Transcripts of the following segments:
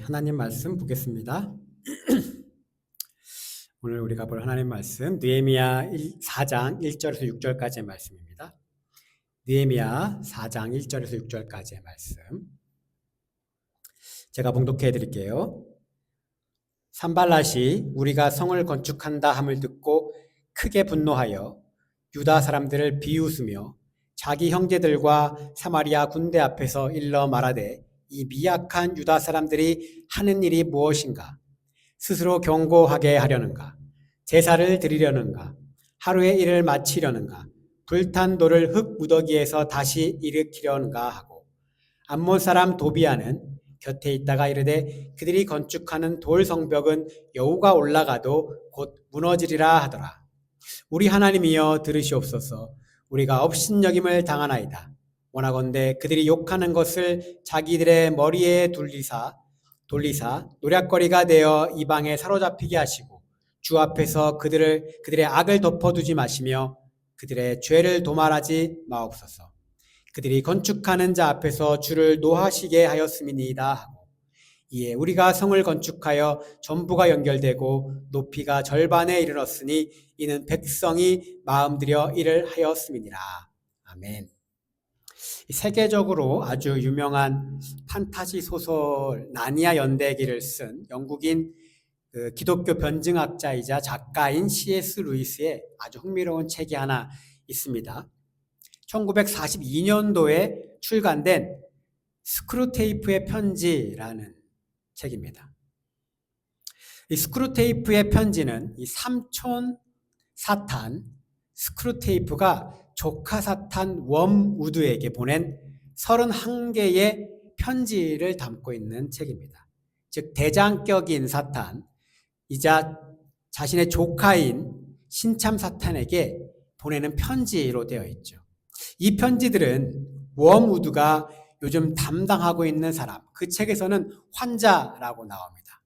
하나님 말씀 보겠습니다. 오늘 우리가 볼 하나님 말씀 느헤미야 4장 1절에서 6절까지의 말씀입니다. 느헤미야 4장 1절에서 6절까지의 말씀 제가 봉독해 드릴게요. 산발랏이 우리가 성을 건축한다 함을 듣고 크게 분노하여 유다 사람들을 비웃으며 자기 형제들과 사마리아 군대 앞에서 일러 말하되 이 미약한 유다 사람들이 하는 일이 무엇인가? 스스로 경고하게 하려는가? 제사를 드리려는가? 하루의 일을 마치려는가? 불탄 돌을 흙 무더기에서 다시 일으키려는가 하고 암몬 사람 도비아는 곁에 있다가 이르되 그들이 건축하는 돌 성벽은 여호가 올라가도 곧 무너지리라 하더라. 우리 하나님이여 들으시옵소서. 우리가 업신여김을 당하나이다. 원하건대 그들이 욕하는 것을 자기들의 머리에 돌리사 노략거리가 되어 이방에 사로잡히게 하시고 주 앞에서 그들의 악을 덮어두지 마시며 그들의 죄를 도말하지 마옵소서. 그들이 건축하는 자 앞에서 주를 노하시게 하였음이니이다 하고 이에 우리가 성을 건축하여 전부가 연결되고 높이가 절반에 이르렀으니 이는 백성이 마음들여 이를 하였음이니라. 아멘. 세계적으로 아주 유명한 판타지 소설 나니아 연대기를 쓴 영국인 기독교 변증학자이자 작가인 C.S. 루이스의 아주 흥미로운 책이 하나 있습니다. 1942년도에 출간된 스크루테이프의 편지라는 책입니다. 이 스크루테이프의 편지는 이 삼촌 사탄 스크루테이프가 조카 사탄 웜우드에게 보낸 31개의 편지를 담고 있는 책입니다. 즉 대장격인 사탄이자 자신의 조카인 신참 사탄에게 보내는 편지로 되어 있죠. 이 편지들은 웜우드가 요즘 담당하고 있는 사람, 그 책에서는 환자라고 나옵니다.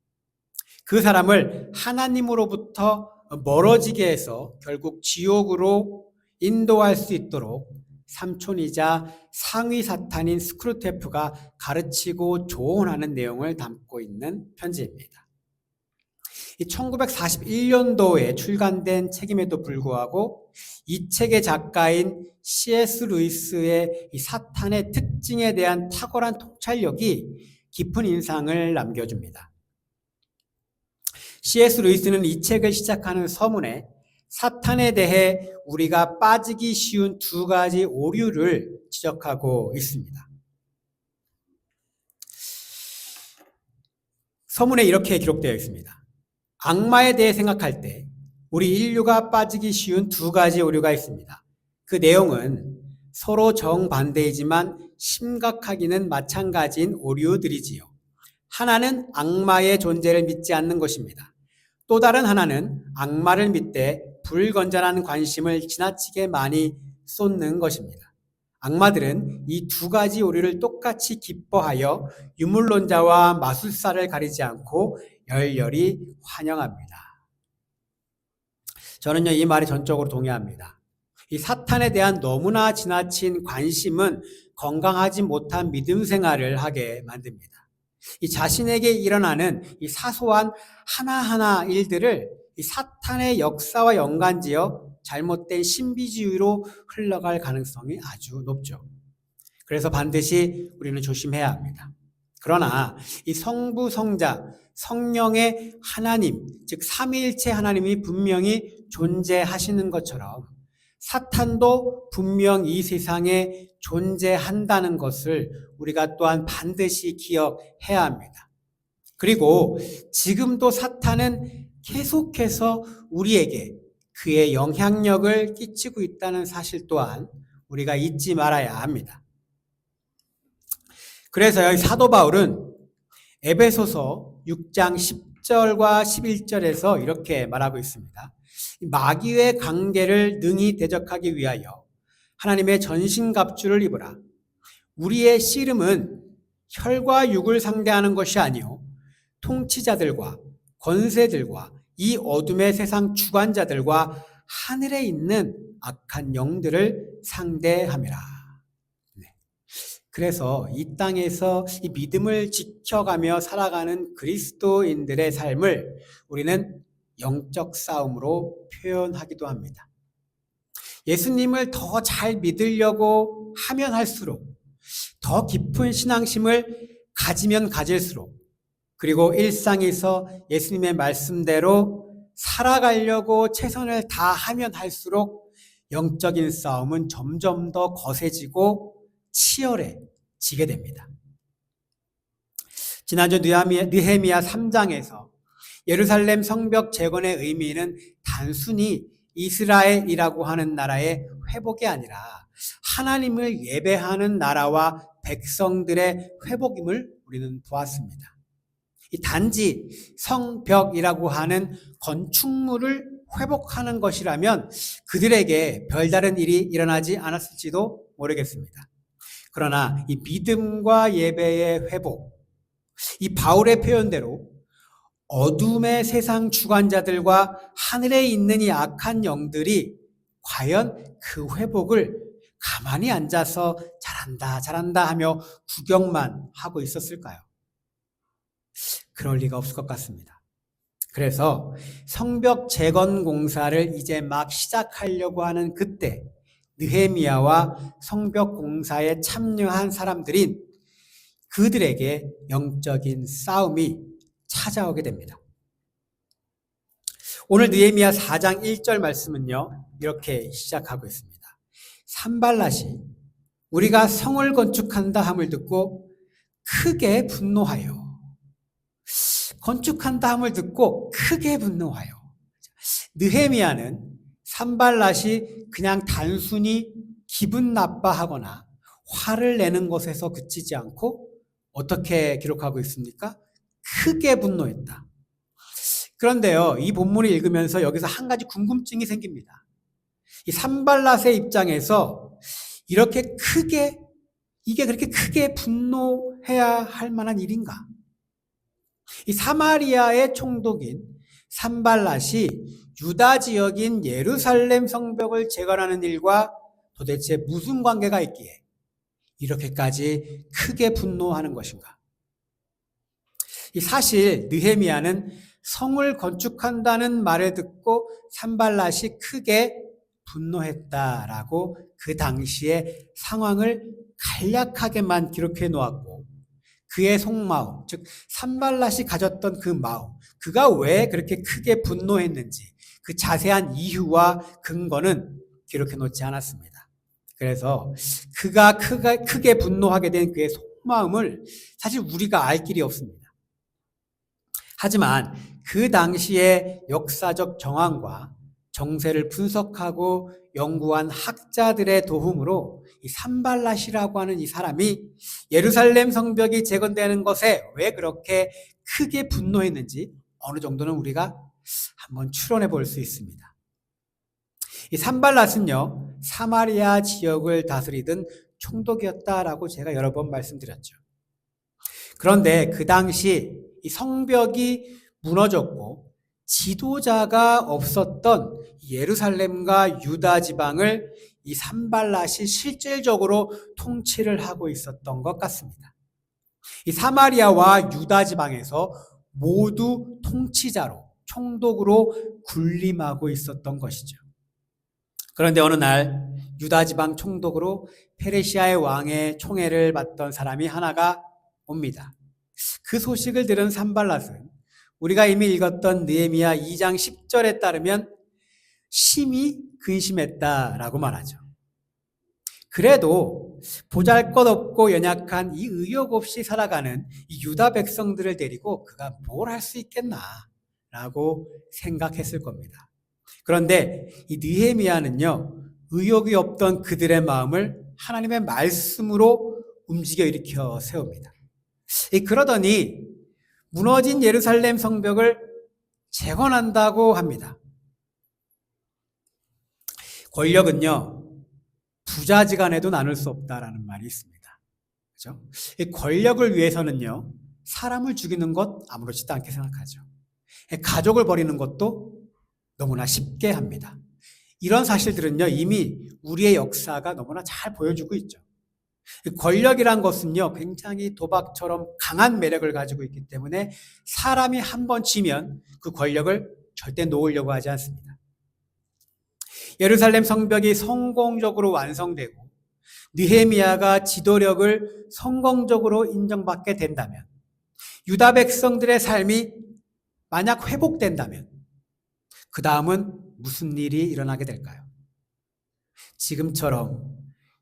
그 사람을 하나님으로부터 멀어지게 해서 결국 지옥으로 인도할 수 있도록 삼촌이자 상위 사탄인 스크루테이프가 가르치고 조언하는 내용을 담고 있는 편지입니다. 1941년도에 출간된 책임에도 불구하고 이 책의 작가인 C.S. 루이스의 이 사탄의 특징에 대한 탁월한 통찰력이 깊은 인상을 남겨줍니다. C.S. 루이스는 이 책을 시작하는 서문에 사탄에 대해 우리가 빠지기 쉬운 두 가지 오류를 지적하고 있습니다. 서문에 이렇게 기록되어 있습니다. 악마에 대해 생각할 때 우리 인류가 빠지기 쉬운 두 가지 오류가 있습니다. 그 내용은 서로 정반대이지만 심각하기는 마찬가지인 오류들이지요. 하나는 악마의 존재를 믿지 않는 것입니다. 또 다른 하나는 악마를 믿되 불건전한 관심을 지나치게 많이 쏟는 것입니다. 악마들은 이 두 가지 오류를 똑같이 기뻐하여 유물론자와 마술사를 가리지 않고 열렬히 환영합니다. 저는요, 이 말에 전적으로 동의합니다. 이 사탄에 대한 너무나 지나친 관심은 건강하지 못한 믿음 생활을 하게 만듭니다. 이 자신에게 일어나는 이 사소한 하나하나 일들을 이 사탄의 역사와 연관지어 잘못된 신비주의로 흘러갈 가능성이 아주 높죠. 그래서 반드시 우리는 조심해야 합니다. 그러나 이 성부, 성자, 성령의 하나님, 즉 삼위일체 하나님이 분명히 존재하시는 것처럼 사탄도 분명 이 세상에 존재한다는 것을 우리가 또한 반드시 기억해야 합니다. 그리고 지금도 사탄은 계속해서 우리에게 그의 영향력을 끼치고 있다는 사실 또한 우리가 잊지 말아야 합니다. 그래서 사도 바울은 에베소서 6장 10절과 11절에서 이렇게 말하고 있습니다. 마귀의 관계를 능히 대적하기 위하여 하나님의 전신갑주를 입으라. 우리의 씨름은 혈과 육을 상대하는 것이 아니요 통치자들과 권세들과 이 어둠의 세상 주관자들과 하늘에 있는 악한 영들을 상대함이라. 그래서 이 땅에서 이 믿음을 지켜가며 살아가는 그리스도인들의 삶을 우리는 영적 싸움으로 표현하기도 합니다. 예수님을 더 잘 믿으려고 하면 할수록, 더 깊은 신앙심을 가지면 가질수록, 그리고 일상에서 예수님의 말씀대로 살아가려고 최선을 다하면 할수록 영적인 싸움은 점점 더 거세지고 치열해지게 됩니다. 지난주 느헤미야 3장에서 예루살렘 성벽 재건의 의미는 단순히 이스라엘이라고 하는 나라의 회복이 아니라 하나님을 예배하는 나라와 백성들의 회복임을 우리는 보았습니다. 이 단지 성벽이라고 하는 건축물을 회복하는 것이라면 그들에게 별다른 일이 일어나지 않았을지도 모르겠습니다. 그러나 이 믿음과 예배의 회복, 이 바울의 표현대로 어둠의 세상 주관자들과 하늘에 있는 이 악한 영들이 과연 그 회복을 가만히 앉아서 잘한다 하며 구경만 하고 있었을까요? 그럴 리가 없을 것 같습니다. 그래서 성벽 재건 공사를 이제 막 시작하려고 하는 그때 느헤미야와 성벽 공사에 참여한 사람들인 그들에게 영적인 싸움이 찾아오게 됩니다. 오늘 느헤미야 4장 1절 말씀은요, 이렇게 시작하고 있습니다. 산발랏이 우리가 성을 건축한다 함을 듣고 크게 분노하여, 건축한다 함을 듣고 크게 분노하여. 느헤미야는 산발랏이 그냥 단순히 기분 나빠하거나 화를 내는 것에서 그치지 않고 어떻게 기록하고 있습니까? 크게 분노했다. 그런데요, 이 본문을 읽으면서 여기서 한 가지 궁금증이 생깁니다. 이 산발랏의 입장에서 이렇게 크게, 이게 그렇게 크게 분노해야 할 만한 일인가? 이 사마리아의 총독인 산발랏이 유다 지역인 예루살렘 성벽을 재건하는 일과 도대체 무슨 관계가 있기에 이렇게까지 크게 분노하는 것인가? 이 사실 느헤미야는 성을 건축한다는 말을 듣고 산발랏이 크게 분노했다라고 그 당시의 상황을 간략하게만 기록해 놓았고, 그의 속마음, 즉 산발랏이 가졌던 그 마음, 그가 왜 그렇게 크게 분노했는지 그 자세한 이유와 근거는 기록해 놓지 않았습니다. 그래서 그가 크게 분노하게 된 그의 속마음을 사실 우리가 알 길이 없습니다. 하지만 그 당시의 역사적 정황과 정세를 분석하고 연구한 학자들의 도움으로 이 산발랏이라고 하는 이 사람이 예루살렘 성벽이 재건되는 것에 왜 그렇게 크게 분노했는지 어느 정도는 우리가 한번 추론해 볼 수 있습니다. 이 산발랏은요, 사마리아 지역을 다스리던 총독이었다라고 제가 여러 번 말씀드렸죠. 그런데 그 당시 이 성벽이 무너졌고 지도자가 없었던 예루살렘과 유다 지방을 이 산발랏이 실질적으로 통치를 하고 있었던 것 같습니다. 이 사마리아와 유다 지방에서 모두 통치자로, 총독으로 군림하고 있었던 것이죠. 그런데 어느 날 유다 지방 총독으로 페르시아의 왕의 총애를 받던 사람이 하나가 옵니다. 그 소식을 들은 산발랏은 우리가 이미 읽었던 느헤미야 2장 10절에 따르면 심히 근심했다라고 말하죠. 그래도 보잘것없고 연약한 이 의욕 없이 살아가는 이 유다 백성들을 데리고 그가 뭘 할 수 있겠나라고 생각했을 겁니다. 그런데 이 느헤미야는요, 의욕이 없던 그들의 마음을 하나님의 말씀으로 움직여 일으켜 세웁니다. 그러더니 무너진 예루살렘 성벽을 재건한다고 합니다. 권력은요, 부자지간에도 나눌 수 없다라는 말이 있습니다. 그렇죠? 이 권력을 위해서는요, 사람을 죽이는 것 아무렇지도 않게 생각하죠. 가족을 버리는 것도 너무나 쉽게 합니다. 이런 사실들은요, 이미 우리의 역사가 너무나 잘 보여주고 있죠. 권력이란 것은요, 굉장히 도박처럼 강한 매력을 가지고 있기 때문에 사람이 한 번 쥐면 그 권력을 절대 놓으려고 하지 않습니다. 예루살렘 성벽이 성공적으로 완성되고 느헤미야가 지도력을 성공적으로 인정받게 된다면, 유다 백성들의 삶이 만약 회복된다면 그 다음은 무슨 일이 일어나게 될까요? 지금처럼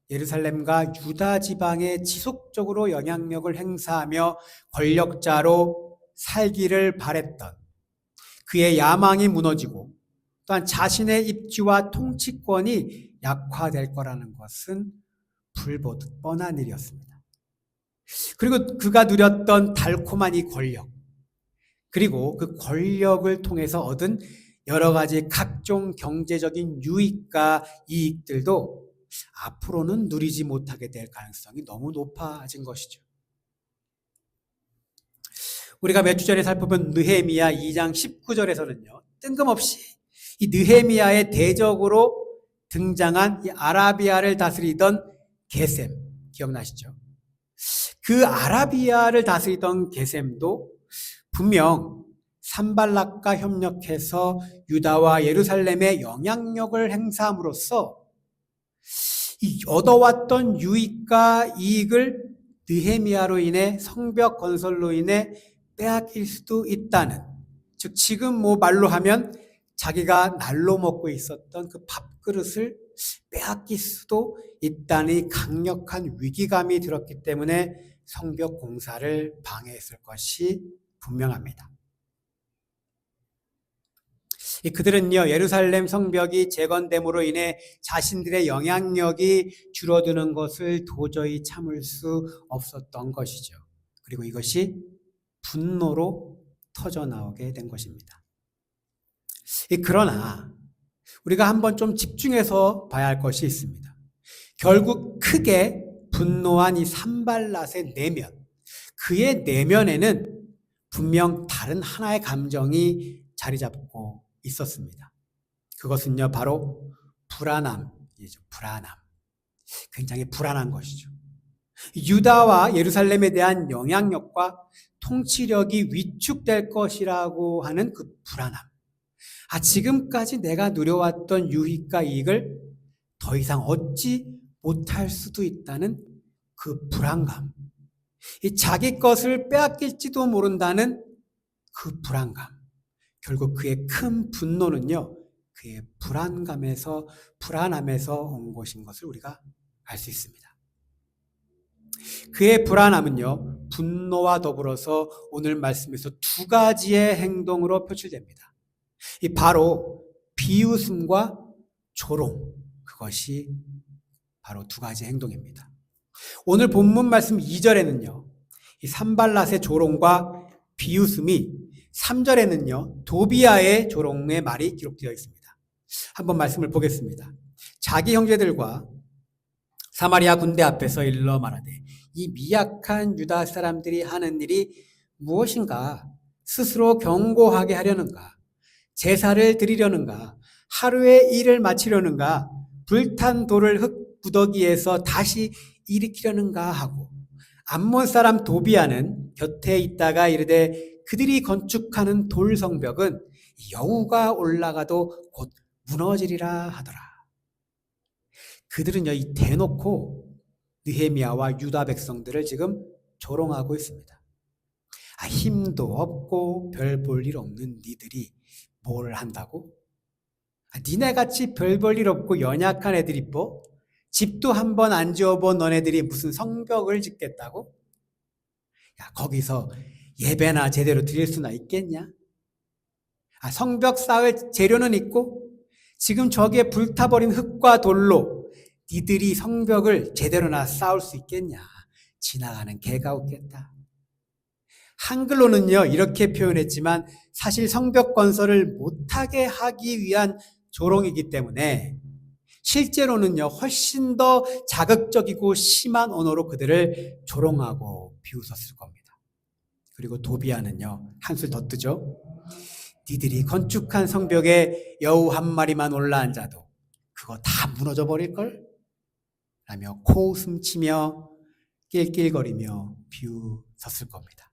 예루살렘과 유다 지방에 지속적으로 영향력을 행사하며 권력자로 살기를 바랬던 그의 야망이 무너지고 또한 자신의 입지와 통치권이 약화될 거라는 것은 불보듯 뻔한 일이었습니다. 그리고 그가 누렸던 달콤한 이 권력, 그리고 그 권력을 통해서 얻은 여러 가지 각종 경제적인 유익과 이익들도 앞으로는 누리지 못하게 될 가능성이 너무 높아진 것이죠. 우리가 몇 주 전에 살펴본 느헤미야 2장 19절에서는요, 뜬금없이 이 느헤미야의 대적으로 등장한 이 아라비아를 다스리던 게셈, 기억나시죠? 그 아라비아를 다스리던 게셈도 분명 산발락과 협력해서 유다와 예루살렘에 영향력을 행사함으로써 이 얻어왔던 유익과 이익을 느헤미야로 인해, 성벽 건설로 인해 빼앗길 수도 있다는, 즉 지금 말로 하면 자기가 날로 먹고 있었던 그 밥그릇을 빼앗길 수도 있다는 강력한 위기감이 들었기 때문에 성벽 공사를 방해했을 것이 분명합니다. 그들은요, 예루살렘 성벽이 재건됨으로 인해 자신들의 영향력이 줄어드는 것을 도저히 참을 수 없었던 것이죠. 그리고 이것이 분노로 터져나오게 된 것입니다. 그러나 우리가 한번 좀 집중해서 봐야 할 것이 있습니다. 결국 크게 분노한 이 산발랏의 내면, 그의 내면에는 분명 다른 하나의 감정이 자리 잡고 있었습니다. 그것은요, 바로 불안함이죠. 불안함. 굉장히 불안한 것이죠. 유다와 예루살렘에 대한 영향력과 통치력이 위축될 것이라고 하는 그 불안함. 지금까지 내가 누려왔던 유익과 이익을 더 이상 얻지 못할 수도 있다는 그 불안감. 자기 것을 빼앗길지도 모른다는 그 불안감. 결국 그의 큰 분노는요, 그의 불안함에서 온 것인 것을 우리가 알 수 있습니다. 그의 불안함은요, 분노와 더불어서 오늘 말씀에서 두 가지의 행동으로 표출됩니다. 바로 비웃음과 조롱, 그것이 바로 두 가지 행동입니다. 오늘 본문 말씀 2절에는요, 이 산발랏의 조롱과 비웃음이, 3절에는요, 도비아의 조롱의 말이 기록되어 있습니다. 한번 말씀을 보겠습니다. 자기 형제들과 사마리아 군대 앞에서 일러 말하되 이 미약한 유다 사람들이 하는 일이 무엇인가? 스스로 경고하게 하려는가? 제사를 드리려는가? 하루의 일을 마치려는가? 불탄 돌을 흙 구더기에서 다시 일으키려는가 하고, 암몬 사람 도비아는 곁에 있다가 이르되 그들이 건축하는 돌 성벽은 여우가 올라가도 곧 무너지리라 하더라. 그들은요, 이 대놓고 느헤미야와 유다 백성들을 지금 조롱하고 있습니다. 힘도 없고 별 볼 일 없는 니들이 뭘 한다고? 니네같이 별 볼 일 없고 연약한 애들이 집도 한번 안 지어본 너네들이 무슨 성벽을 짓겠다고? 거기서 예배나 제대로 드릴 수나 있겠냐? 성벽 쌓을 재료는 있고 지금 저기에 불타버린 흙과 돌로 니들이 성벽을 제대로나 쌓을 수 있겠냐? 지나가는 개가 웃겠다. 한글로는요, 이렇게 표현했지만 사실 성벽 건설을 못하게 하기 위한 조롱이기 때문에 실제로는요, 훨씬 더 자극적이고 심한 언어로 그들을 조롱하고 비웃었을 겁니다. 그리고 도비아는요, 한술 더 뜨죠. 니들이 건축한 성벽에 여우 한 마리만 올라앉아도 그거 다 무너져 버릴걸? 라며 코웃음 치며 낄낄거리며 비웃었을 겁니다.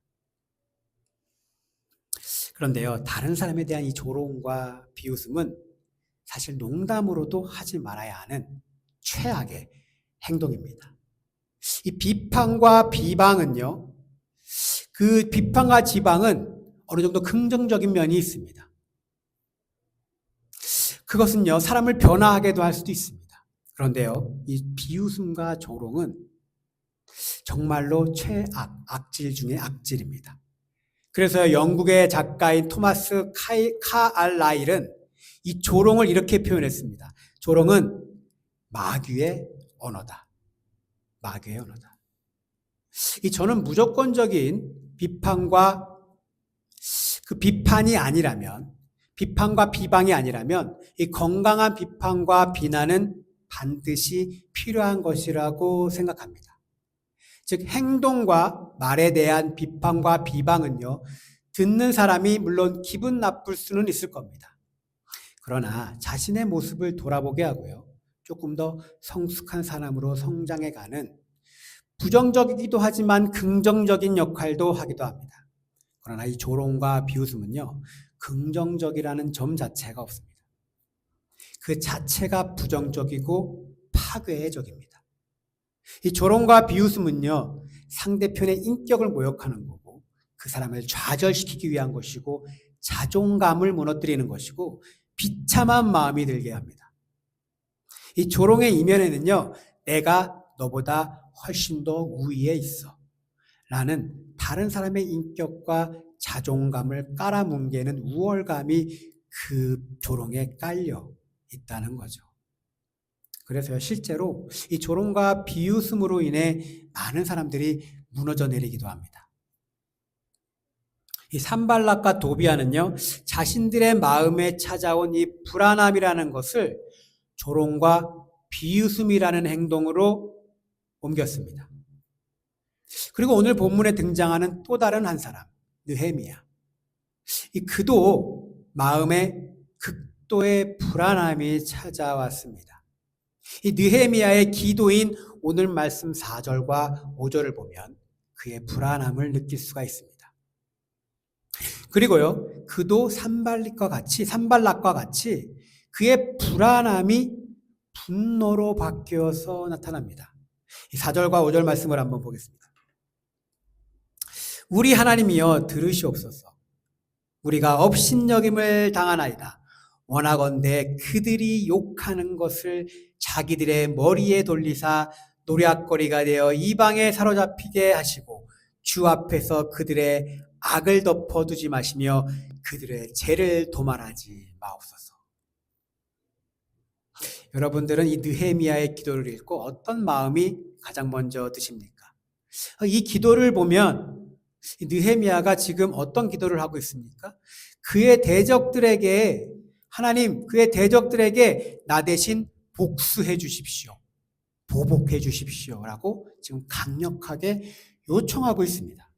그런데요, 다른 사람에 대한 이 조롱과 비웃음은 사실 농담으로도 하지 말아야 하는 최악의 행동입니다. 이 비판과 비방은요, 그 비판과 지방은 어느 정도 긍정적인 면이 있습니다. 그것은요, 사람을 변화하게도 할 수도 있습니다. 그런데요, 이 비웃음과 조롱은 정말로 최악, 악질 중의 악질입니다. 그래서 영국의 작가인 토마스 카알라일은 이 조롱을 이렇게 표현했습니다. 조롱은 마귀의 언어다. 마귀의 언어다. 저는 무조건적인 비판과 그 비판이 아니라면, 비판과 비방이 아니라면 이 건강한 비판과 비난은 반드시 필요한 것이라고 생각합니다. 즉 행동과 말에 대한 비판과 비방은요, 듣는 사람이 물론 기분 나쁠 수는 있을 겁니다. 그러나 자신의 모습을 돌아보게 하고요, 조금 더 성숙한 사람으로 성장해가는 부정적이기도 하지만 긍정적인 역할도 하기도 합니다. 그러나 이 조롱과 비웃음은요, 긍정적이라는 점 자체가 없습니다. 그 자체가 부정적이고 파괴적입니다. 이 조롱과 비웃음은요, 상대편의 인격을 모욕하는 거고, 그 사람을 좌절시키기 위한 것이고, 자존감을 무너뜨리는 것이고, 비참한 마음이 들게 합니다. 이 조롱의 이면에는요, 내가 너보다 훨씬 더 우위에 있어 라는 다른 사람의 인격과 자존감을 깔아뭉개는 우월감이 그 조롱에 깔려 있다는 거죠. 그래서 실제로 이 조롱과 비웃음으로 인해 많은 사람들이 무너져 내리기도 합니다. 이 산발락과 도비아는요, 자신들의 마음에 찾아온 이 불안함이라는 것을 조롱과 비웃음이라는 행동으로 옮겼습니다. 그리고 오늘 본문에 등장하는 또 다른 한 사람, 느헤미야. 그도 마음에 극도의 불안함이 찾아왔습니다. 이 느헤미야의 기도인 오늘 말씀 4절과 5절을 보면 그의 불안함을 느낄 수가 있습니다. 그리고요, 그도 산발락과 같이 그의 불안함이 분노로 바뀌어서 나타납니다. 이 4절과 5절 말씀을 한번 보겠습니다. 우리 하나님이여 들으시옵소서. 우리가 업신여김을 당하나이다. 원하건대 그들이 욕하는 것을 자기들의 머리에 돌리사 노략거리가 되어 이방에 사로잡히게 하시고 주 앞에서 그들의 악을 덮어두지 마시며 그들의 죄를 도말하지 마옵소서. 여러분들은 이 느헤미야의 기도를 읽고 어떤 마음이 가장 먼저 드십니까? 이 기도를 보면 느헤미야가 지금 어떤 기도를 하고 있습니까? 그의 대적들에게, 하나님, 그의 대적들에게 나 대신 복수해 주십시오. 보복해 주십시오. 라고 지금 강력하게 요청하고 있습니다.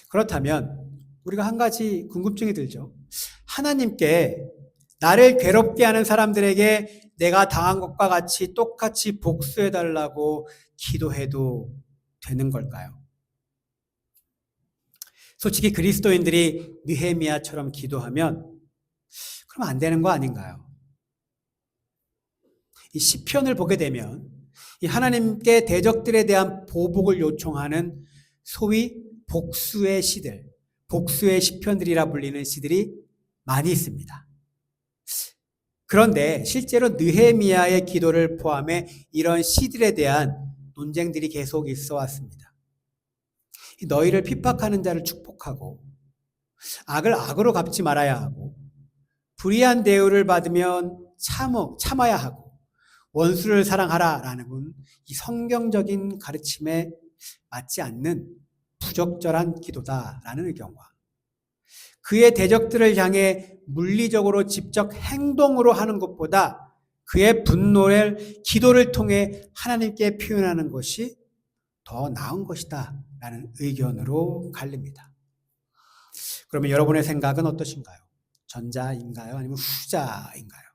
그렇다면 우리가 한 가지 궁금증이 들죠. 하나님께 나를 괴롭게 하는 사람들에게 내가 당한 것과 같이 똑같이 복수해 달라고 기도해도 되는 걸까요? 솔직히 그리스도인들이 느헤미야처럼 기도하면 그럼 안 되는 거 아닌가요? 이 시편을 보게 되면 이 하나님께 대적들에 대한 보복을 요청하는 소위 복수의 시들, 복수의 시편들이라 불리는 시들이 많이 있습니다. 그런데 실제로 느헤미야의 기도를 포함해 이런 시들에 대한 논쟁들이 계속 있어 왔습니다. 너희를 핍박하는 자를 축복하고 악을 악으로 갚지 말아야 하고 불의한 대우를 받으면 참아야 하고 원수를 사랑하라라는 이 성경적인 가르침에 맞지 않는 부적절한 기도다라는 의견과 그의 대적들을 향해 물리적으로 직접 행동으로 하는 것보다 그의 분노를 기도를 통해 하나님께 표현하는 것이 더 나은 것이다 라는 의견으로 갈립니다. 그러면 여러분의 생각은 어떠신가요? 전자인가요? 아니면 후자인가요?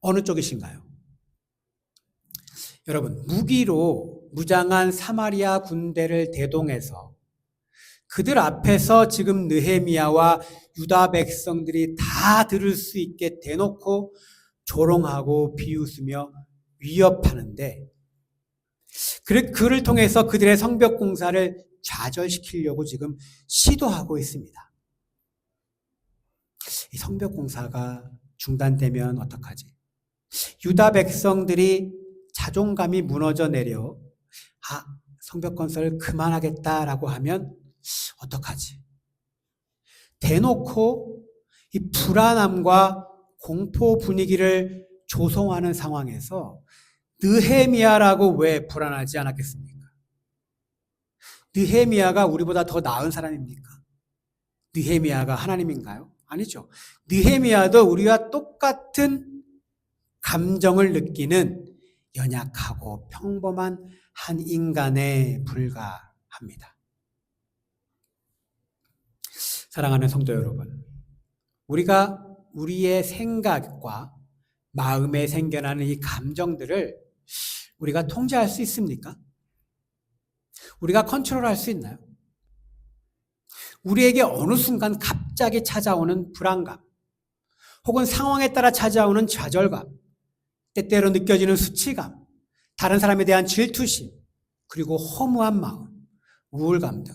어느 쪽이신가요? 여러분, 무기로 무장한 사마리아 군대를 대동해서 그들 앞에서 지금 느헤미야와 유다 백성들이 다 들을 수 있게 대놓고 조롱하고 비웃으며 위협하는데, 그를 통해서 그들의 성벽 공사를 좌절시키려고 지금 시도하고 있습니다. 이 성벽 공사가 중단되면 어떡하지? 유다 백성들이 자존감이 무너져 내려 성벽 건설을 그만하겠다라고 하면 어떡하지? 대놓고 이 불안함과 공포 분위기를 조성하는 상황에서 느헤미야라고 왜 불안하지 않았겠습니까? 느헤미야가 우리보다 더 나은 사람입니까? 느헤미야가 하나님인가요? 아니죠. 느헤미야도 우리와 똑같은 감정을 느끼는 연약하고 평범한 한 인간에 불과합니다. 사랑하는 성도 여러분, 우리가 우리의 생각과 마음에 생겨나는 이 감정들을 우리가 통제할 수 있습니까? 우리가 컨트롤할 수 있나요? 우리에게 어느 순간 갑자기 찾아오는 불안감, 혹은 상황에 따라 찾아오는 좌절감, 때때로 느껴지는 수치감, 다른 사람에 대한 질투심, 그리고 허무한 마음, 우울감 등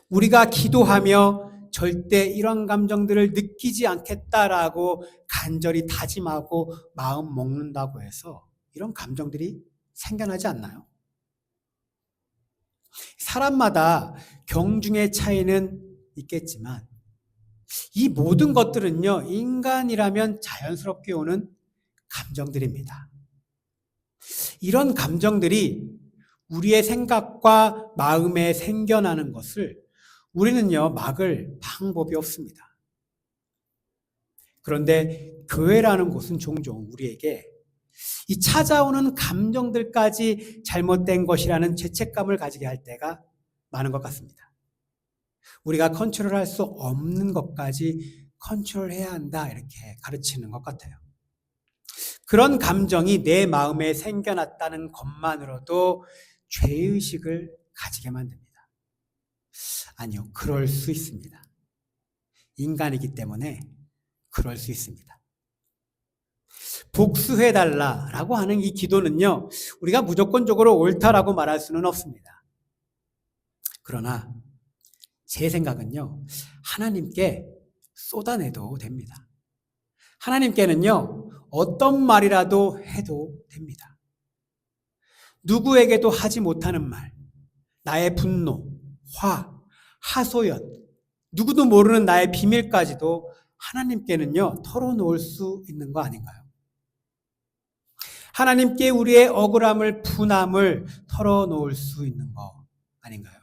우리가 기도하며 절대 이런 감정들을 느끼지 않겠다라고 간절히 다짐하고 마음 먹는다고 해서 이런 감정들이 생겨나지 않나요? 사람마다 경중의 차이는 있겠지만 이 모든 것들은요, 인간이라면 자연스럽게 오는 감정들입니다. 이런 감정들이 우리의 생각과 마음에 생겨나는 것을 우리는요, 막을 방법이 없습니다. 그런데 교회라는 곳은 종종 우리에게 이 찾아오는 감정들까지 잘못된 것이라는 죄책감을 가지게 할 때가 많은 것 같습니다. 우리가 컨트롤할 수 없는 것까지 컨트롤해야 한다, 이렇게 가르치는 것 같아요. 그런 감정이 내 마음에 생겨났다는 것만으로도 죄의식을 가지게 만듭니다. 아니요, 그럴 수 있습니다. 인간이기 때문에 그럴 수 있습니다. 복수해달라라고 하는 이 기도는요, 우리가 무조건적으로 옳다라고 말할 수는 없습니다. 그러나 제 생각은요, 하나님께 쏟아내도 됩니다. 하나님께는요, 어떤 말이라도 해도 됩니다. 누구에게도 하지 못하는 말, 나의 분노, 화, 하소연, 누구도 모르는 나의 비밀까지도 하나님께는요, 털어놓을 수 있는 거 아닌가요? 하나님께 우리의 억울함을, 분함을 털어놓을 수 있는 거 아닌가요?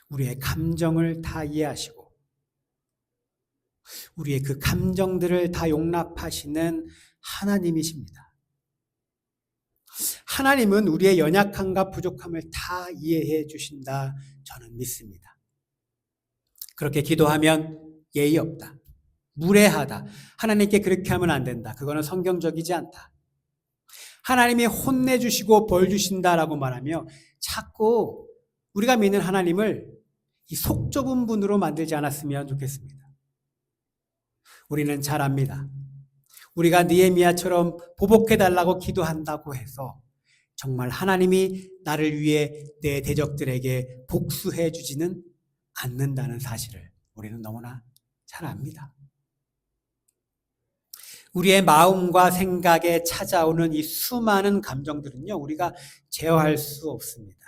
우리의 감정을 다 이해하시고 우리의 그 감정들을 다 용납하시는 하나님이십니다. 하나님은 우리의 연약함과 부족함을 다 이해해 주신다, 저는 믿습니다. 그렇게 기도하면 예의 없다, 무례하다, 하나님께 그렇게 하면 안 된다, 그거는 성경적이지 않다, 하나님이 혼내주시고 벌 주신다라고 말하며 자꾸 우리가 믿는 하나님을 이 속 좁은 분으로 만들지 않았으면 좋겠습니다. 우리는 잘 압니다. 우리가 느헤미야처럼 보복해달라고 기도한다고 해서 정말 하나님이 나를 위해 내 대적들에게 복수해 주지는 않는다는 사실을 우리는 너무나 잘 압니다. 우리의 마음과 생각에 찾아오는 이 수많은 감정들은요, 우리가 제어할 수 없습니다.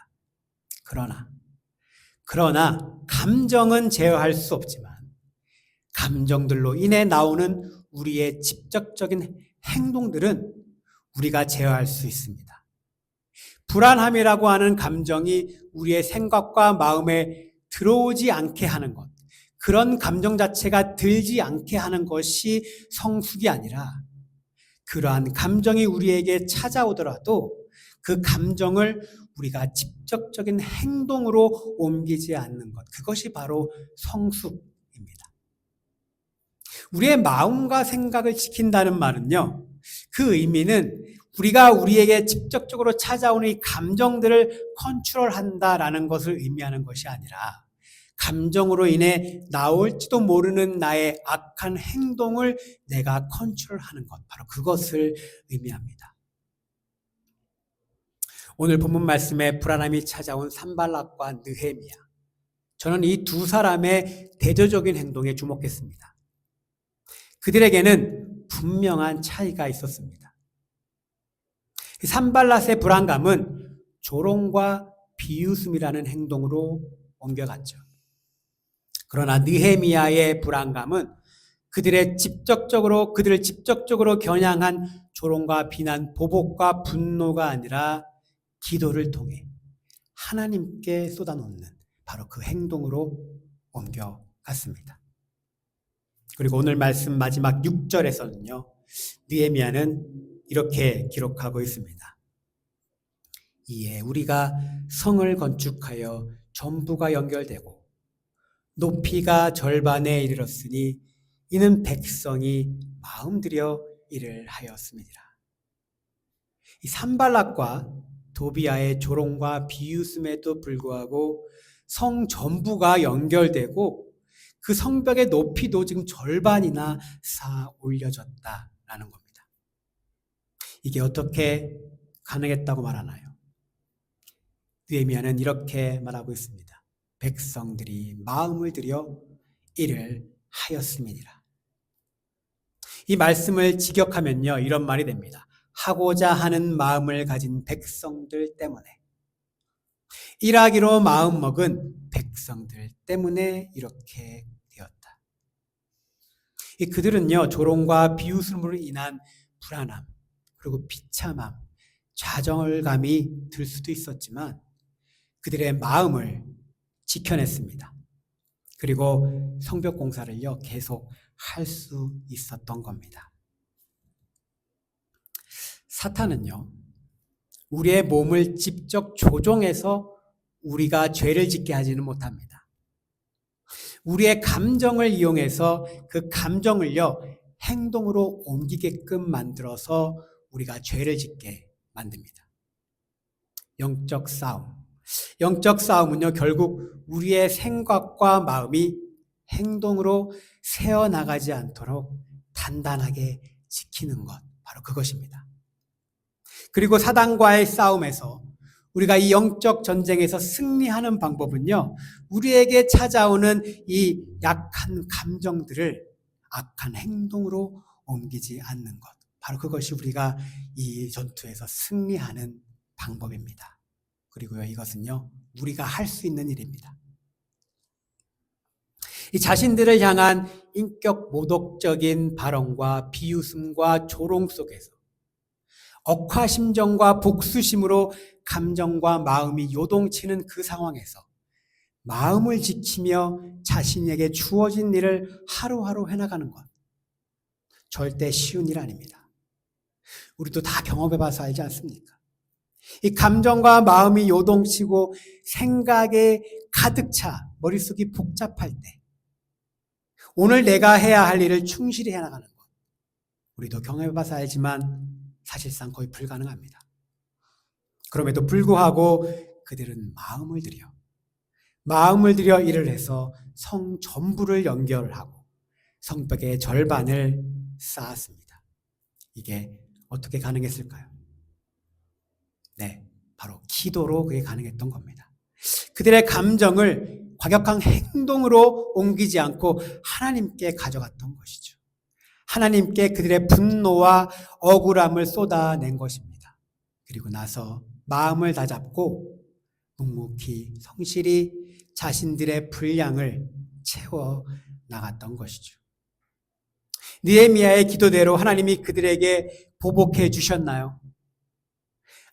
그러나 감정은 제어할 수 없지만 감정들로 인해 나오는 우리의 직접적인 행동들은 우리가 제어할 수 있습니다. 불안함이라고 하는 감정이 우리의 생각과 마음에 들어오지 않게 하는 것, 그런 감정 자체가 들지 않게 하는 것이 성숙이 아니라 그러한 감정이 우리에게 찾아오더라도 그 감정을 우리가 직접적인 행동으로 옮기지 않는 것, 그것이 바로 성숙입니다. 우리의 마음과 생각을 지킨다는 말은요, 그 의미는 우리가 우리에게 직접적으로 찾아오는 이 감정들을 컨트롤한다라는 것을 의미하는 것이 아니라 감정으로 인해 나올지도 모르는 나의 악한 행동을 내가 컨트롤하는 것, 바로 그것을 의미합니다. 오늘 본문 말씀에 불안함이 찾아온 산발락과 느헤미야, 저는 이 두 사람의 대조적인 행동에 주목했습니다. 그들에게는 분명한 차이가 있었습니다. 산발락의 불안감은 조롱과 비웃음이라는 행동으로 옮겨갔죠. 그러나 느헤미야의 불안감은 그들을 직접적으로 겨냥한 조롱과 비난, 보복과 분노가 아니라 기도를 통해 하나님께 쏟아놓는 바로 그 행동으로 옮겨갔습니다. 그리고 오늘 말씀 마지막 6절에서는요, 느헤미야는 이렇게 기록하고 있습니다. 이에 우리가 성을 건축하여 전부가 연결되고 높이가 절반에 이르렀으니 이는 백성이 마음들여 이를 하였습니다. 이 산발락과 도비아의 조롱과 비웃음에도 불구하고 성 전부가 연결되고 그 성벽의 높이도 지금 절반이나 쌓아 올려졌다라는 겁니다. 이게 어떻게 가능했다고 말하나요? 느헤미야는 이렇게 말하고 있습니다. 백성들이 마음을 들여 이를 하였음이니라. 이 말씀을 직역하면요, 이런 말이 됩니다. 하고자 하는 마음을 가진 백성들 때문에, 일하기로 마음먹은 백성들 때문에 이렇게 되었다. 그들은요, 조롱과 비웃음으로 인한 불안함, 그리고 비참함, 좌절감이 들 수도 있었지만 그들의 마음을 지켜냈습니다. 그리고 성벽 공사를요, 계속 할 수 있었던 겁니다. 사탄은요, 우리의 몸을 직접 조종해서 우리가 죄를 짓게 하지는 못합니다. 우리의 감정을 이용해서 그 감정을요, 행동으로 옮기게끔 만들어서 우리가 죄를 짓게 만듭니다. 영적 싸움은요, 결국 우리의 생각과 마음이 행동으로 새어나가지 않도록 단단하게 지키는 것, 바로 그것입니다. 그리고 사단과의 싸움에서 우리가 이 영적 전쟁에서 승리하는 방법은요, 우리에게 찾아오는 이 약한 감정들을 악한 행동으로 옮기지 않는 것, 바로 그것이 우리가 이 전투에서 승리하는 방법입니다. 그리고요, 이것은요, 우리가 할 수 있는 일입니다. 이 자신들을 향한 인격 모독적인 발언과 비웃음과 조롱 속에서 억하심정과 복수심으로 감정과 마음이 요동치는 그 상황에서 마음을 지키며 자신에게 주어진 일을 하루하루 해나가는 것, 절대 쉬운 일 아닙니다. 우리도 다 경험해봐서 알지 않습니까? 이 감정과 마음이 요동치고 생각에 가득 차 머릿속이 복잡할 때 오늘 내가 해야 할 일을 충실히 해나가는 것, 우리도 경험해봐서 알지만 사실상 거의 불가능합니다. 그럼에도 불구하고 그들은 마음을 들여 일을 해서 성 전부를 연결하고 성벽의 절반을 쌓았습니다. 이게 어떻게 가능했을까요? 네, 바로 기도로 그게 가능했던 겁니다. 그들의 감정을 과격한 행동으로 옮기지 않고 하나님께 가져갔던 것이죠. 하나님께 그들의 분노와 억울함을 쏟아낸 것입니다. 그리고 나서 마음을 다잡고 묵묵히 성실히 자신들의 분량을 채워 나갔던 것이죠. 느헤미야의 기도대로 하나님이 그들에게 보복해 주셨나요?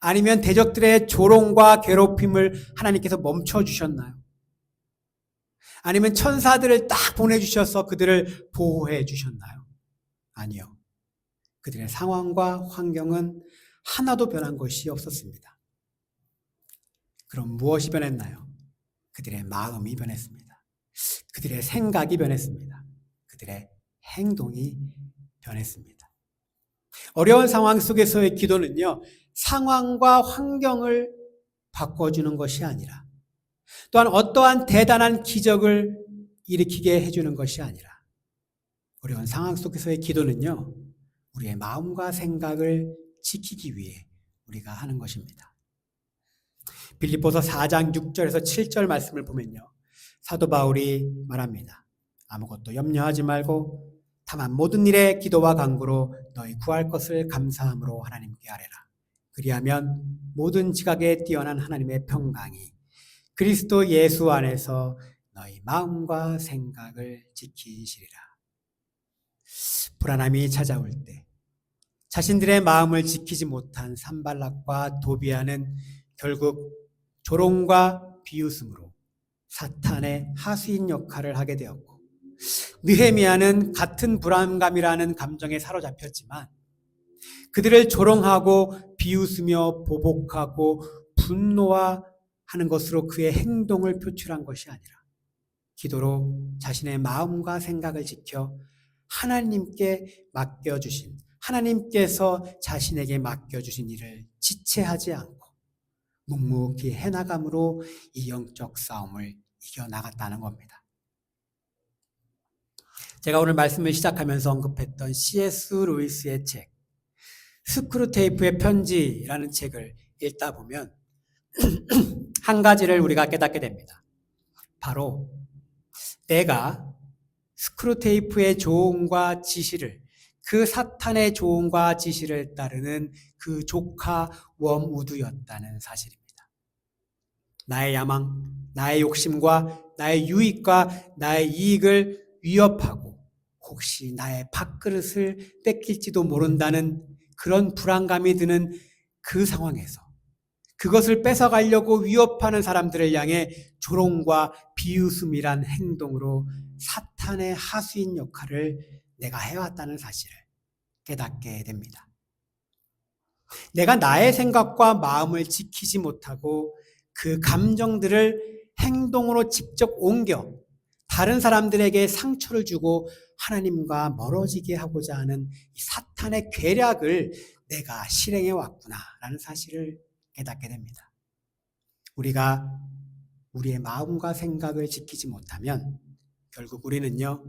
아니면 대적들의 조롱과 괴롭힘을 하나님께서 멈춰 주셨나요? 아니면 천사들을 딱 보내주셔서 그들을 보호해 주셨나요? 아니요. 그들의 상황과 환경은 하나도 변한 것이 없었습니다. 그럼 무엇이 변했나요? 그들의 마음이 변했습니다. 그들의 생각이 변했습니다. 그들의 행동이 변했습니다. 어려운 상황 속에서의 기도는요, 상황과 환경을 바꿔주는 것이 아니라, 또한 어떠한 대단한 기적을 일으키게 해주는 것이 아니라, 어려운 상황 속에서의 기도는요, 우리의 마음과 생각을 지키기 위해 우리가 하는 것입니다. 빌립보서 4장 6절에서 7절 말씀을 보면요, 사도 바울이 말합니다. 아무것도 염려하지 말고 다만 모든 일에 기도와 간구로 너희 구할 것을 감사함으로 하나님께 아뢰라. 그리하면 모든 지각에 뛰어난 하나님의 평강이 그리스도 예수 안에서 너희 마음과 생각을 지키시리라. 불안함이 찾아올 때 자신들의 마음을 지키지 못한 산발락과 도비아는 결국 조롱과 비웃음으로 사탄의 하수인 역할을 하게 되었고, 느헤미야는 같은 불안감이라는 감정에 사로잡혔지만 그들을 조롱하고 비웃으며 보복하고 분노하는 것으로 그의 행동을 표출한 것이 아니라 기도로 자신의 마음과 생각을 지켜 하나님께 맡겨주신, 하나님께서 자신에게 맡겨주신 일을 지체하지 않고 묵묵히 해나감으로 이 영적 싸움을 이겨나갔다는 겁니다. 제가 오늘 말씀을 시작하면서 언급했던 C.S. 루이스의 책, 스크루테이프의 편지라는 책을 읽다 보면 한 가지를 우리가 깨닫게 됩니다. 바로 내가 스크루테이프의 조언과 지시를, 그 사탄의 조언과 지시를 따르는 그 조카 웜우드였다는 사실입니다. 나의 야망, 나의 욕심과 나의 유익과 나의 이익을 위협하고 혹시 나의 밥그릇을 뺏길지도 모른다는 그런 불안감이 드는 그 상황에서 그것을 뺏어가려고 위협하는 사람들을 향해 조롱과 비웃음이란 행동으로 사탄의 하수인 역할을 내가 해왔다는 사실을 깨닫게 됩니다. 내가 나의 생각과 마음을 지키지 못하고 그 감정들을 행동으로 직접 옮겨 다른 사람들에게 상처를 주고 하나님과 멀어지게 하고자 하는 이 사탄의 계략을 내가 실행해 왔구나라는 사실을 깨닫게 됩니다. 우리가 우리의 마음과 생각을 지키지 못하면 결국 우리는요,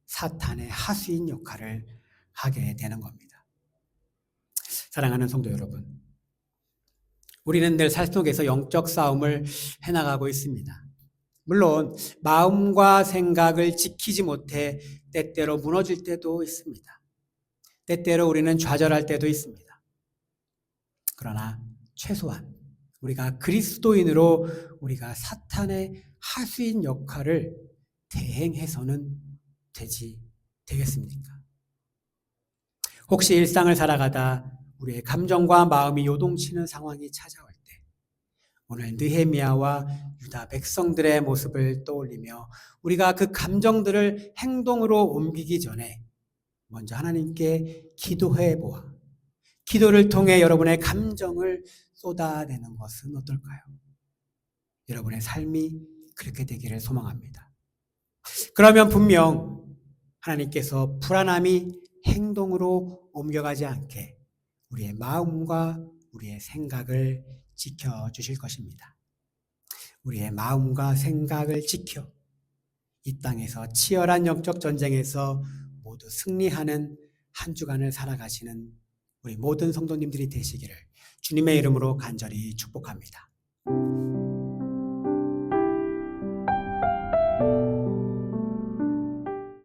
사탄의 하수인 역할을 하게 되는 겁니다. 사랑하는 성도 여러분, 우리는 늘 살 속에서 영적 싸움을 해나가고 있습니다. 물론 마음과 생각을 지키지 못해 때때로 무너질 때도 있습니다. 때때로 우리는 좌절할 때도 있습니다. 그러나 최소한 우리가 그리스도인으로 우리가 사탄의 하수인 역할을 대행해서는 되겠습니까? 혹시 일상을 살아가다 우리의 감정과 마음이 요동치는 상황이 찾아올 때 오늘 느헤미야와 유다 백성들의 모습을 떠올리며 우리가 그 감정들을 행동으로 옮기기 전에 먼저 하나님께 기도해 보아 기도를 통해 여러분의 감정을 쏟아내는 것은 어떨까요? 여러분의 삶이 그렇게 되기를 소망합니다. 그러면 분명 하나님께서 불안함이 행동으로 옮겨가지 않게 우리의 마음과 우리의 생각을 지켜주실 것입니다. 우리의 마음과 생각을 지켜 이 땅에서 치열한 영적 전쟁에서 모두 승리하는 한 주간을 살아가시는 우리 모든 성도님들이 되시기를 주님의 이름으로 간절히 축복합니다.